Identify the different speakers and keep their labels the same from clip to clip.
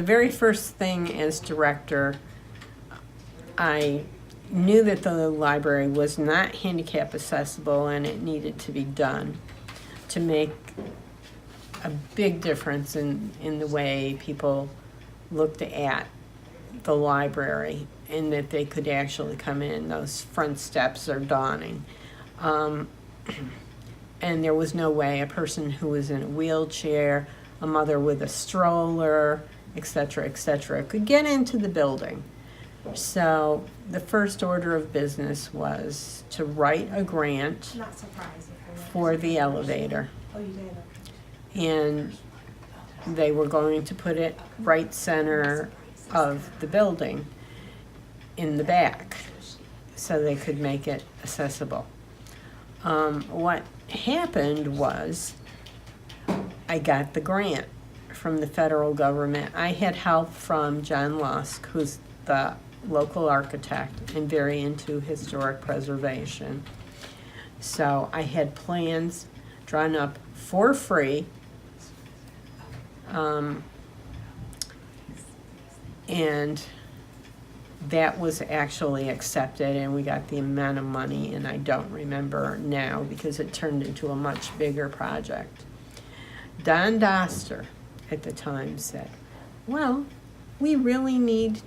Speaker 1: The very first thing as director, I knew that the library was not handicap accessible and it needed to be done to make a big difference in the way people looked at the library, and that they could actually come in. Those front steps are daunting. And there was no way a person who was in a wheelchair, a mother with a stroller, et cetera, could get into the building. So the first order of business was to write a grant for the elevator. And they were going to put it right center of the building in the back so they could make it accessible. What happened was I got the grant from the federal government. I had help from John Lusk, who's the local architect and very into historic preservation. So I had plans drawn up for free, and that was actually accepted, and we got the amount of money, and I don't remember now because it turned into a much bigger project. Don Doster at the time said, well, we really need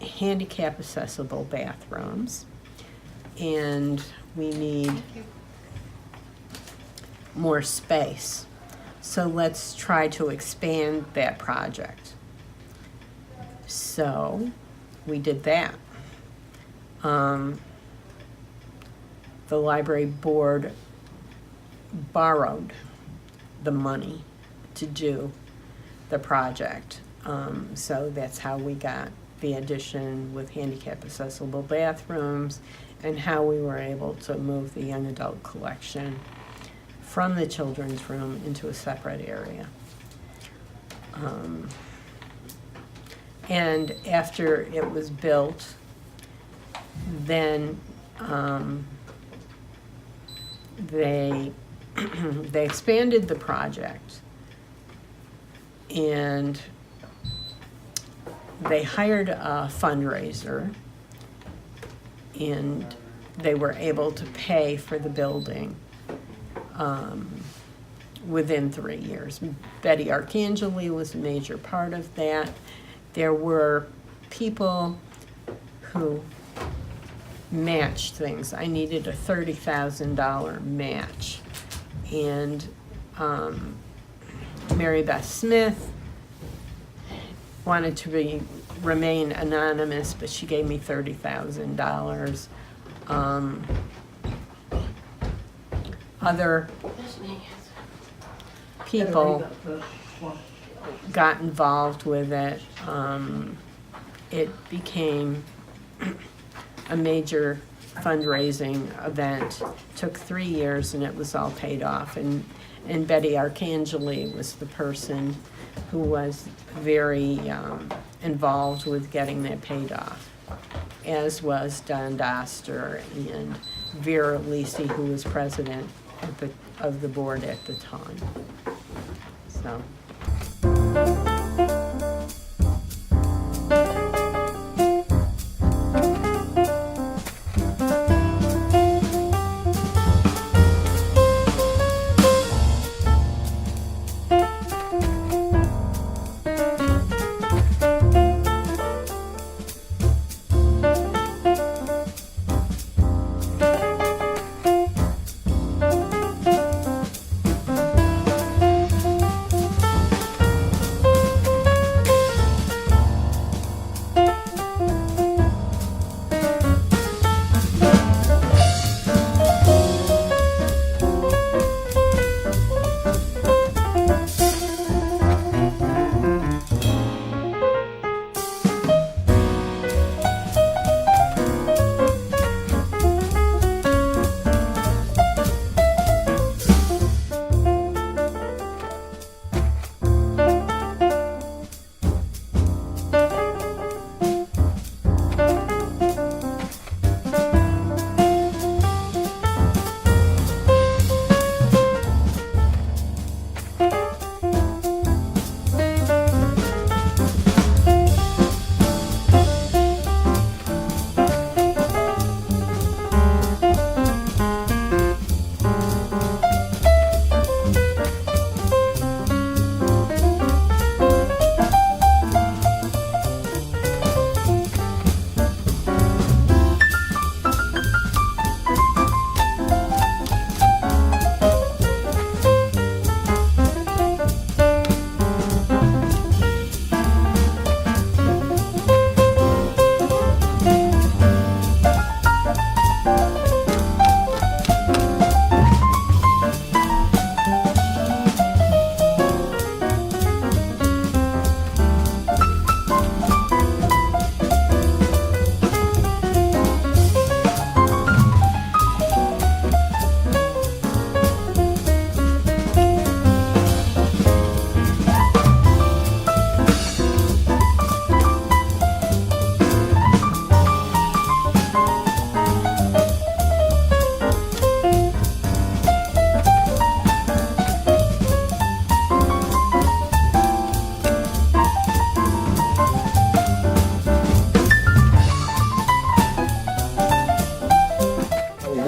Speaker 1: handicap accessible bathrooms, and we need more space. So let's try to expand that project. So we did that. The library board borrowed the money to do the project. So that's how we got the addition with handicap accessible bathrooms, and how we were able to move the young adult collection from the children's room into a separate area. And after it was built, then they they expanded the project, and they hired a fundraiser, and they were able to pay for the building within 3 years. Betty Arcangeli was a major part of that. There were people who matched things. I needed a $30,000 match, and Mary Beth Smith wanted to remain anonymous, but she gave me $30,000. Other people got involved with it. It became a major fundraising event. Took 3 years, and it was all paid off. And Betty Arcangeli was the person who was very involved with getting that paid off, as was Don Doster and Vera Lisi, who was president of the board at the time. So.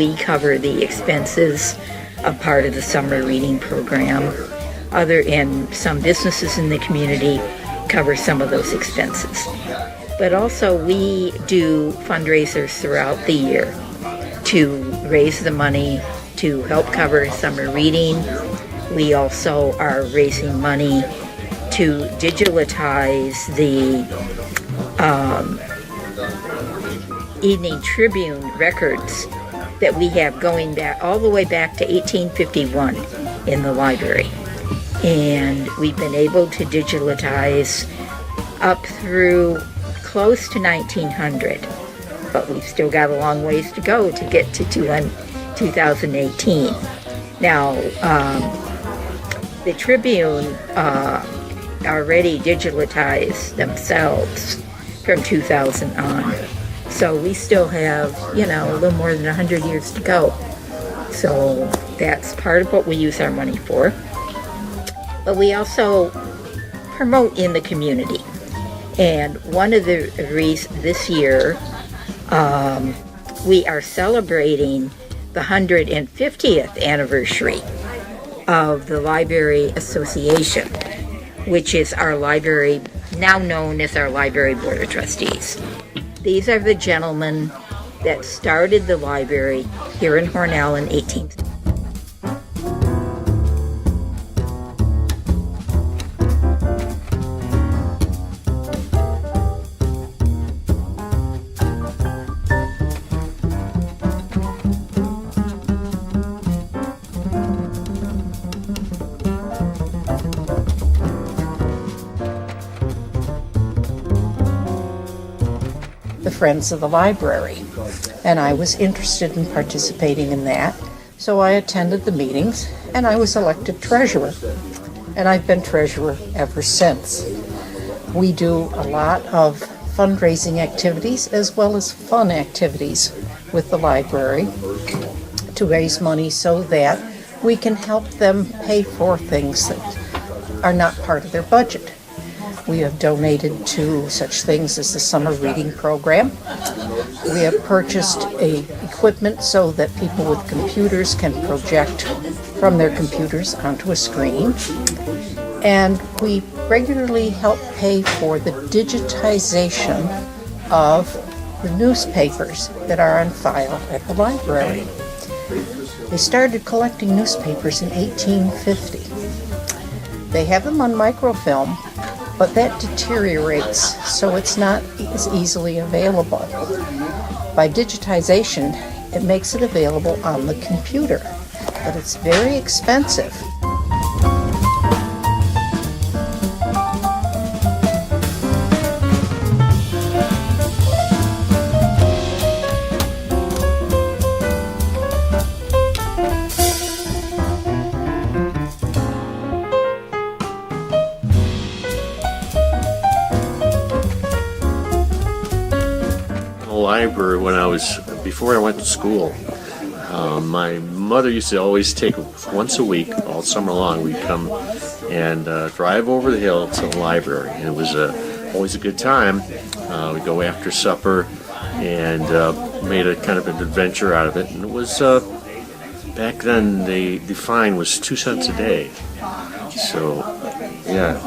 Speaker 2: we cover the expenses of part of the summer reading program. And some businesses in the community cover some of those expenses. But also we do fundraisers throughout the year to raise the money to help cover summer reading. We also are raising money to digitalize the Evening Tribune records that we have going back all the way back to 1851 in the library. And we've been able to digitalize up through close to 1900, but we've still got a long ways to go to get to 2018. Now, the Tribune already digitalized themselves from 2000 on. So we still have, a little more than 100 years to go. So that's part of what we use our money for. But we also promote in the community. And one of the reasons this year, we are celebrating the 150th anniversary of the Library Association, which is our library, now known as our Library Board of Trustees. These are the gentlemen that started the library here in Hornell in 1860.
Speaker 3: Friends of the Library, and I was interested in participating in that, so I attended the meetings and I was elected treasurer, and I've been treasurer ever since. We do a lot of fundraising activities as well as fun activities with the library to raise money so that we can help them pay for things that are not part of their budget. We have donated to such things as the summer reading program. We have purchased equipment so that people with computers can project from their computers onto a screen. And we regularly help pay for the digitization of the newspapers that are on file at the library. They started collecting newspapers in 1850. They have them on microfilm, but that deteriorates, so it's not as easily available. By digitization, it makes it available on the computer, but it's very expensive.
Speaker 4: Library before I went to school. My mother used to always take once a week, all summer long, we'd come and drive over the hill to the library, and it was always a good time. We'd go after supper and made a kind of an adventure out of it, and it was back then the fine was 2 cents a day, so yeah,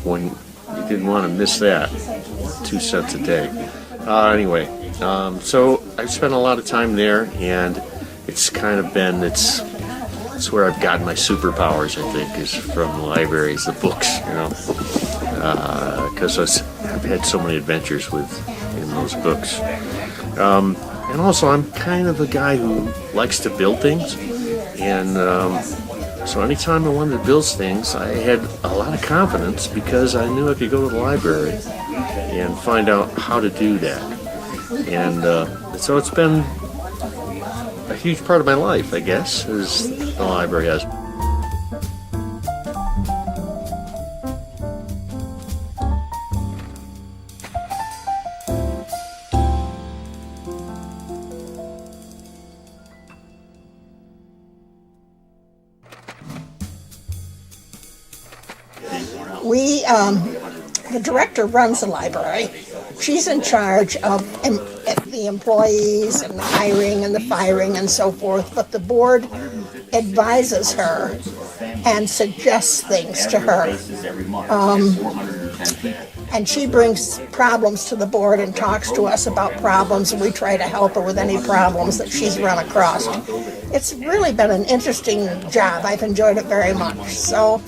Speaker 4: when you didn't want to miss that, 2 cents a day. Anyway, so I've spent a lot of time there, and it's kind of been, it's where I've gotten my superpowers, I think, is from the libraries, the books, because I've had so many adventures in those books. And also, I'm kind of a guy who likes to build things, and so anytime I wanted to build things, I had a lot of confidence because I knew I could go to the library and find out how to do that. And so it's been a huge part of my life, I guess, as the library has.
Speaker 5: The director runs the library. She's in charge of the the employees and the hiring and the firing and so forth, but the board advises her and suggests things to her. And she brings problems to the board and talks to us about problems, and we try to help her with any problems that she's run across. It's really been an interesting job. I've enjoyed it very much. So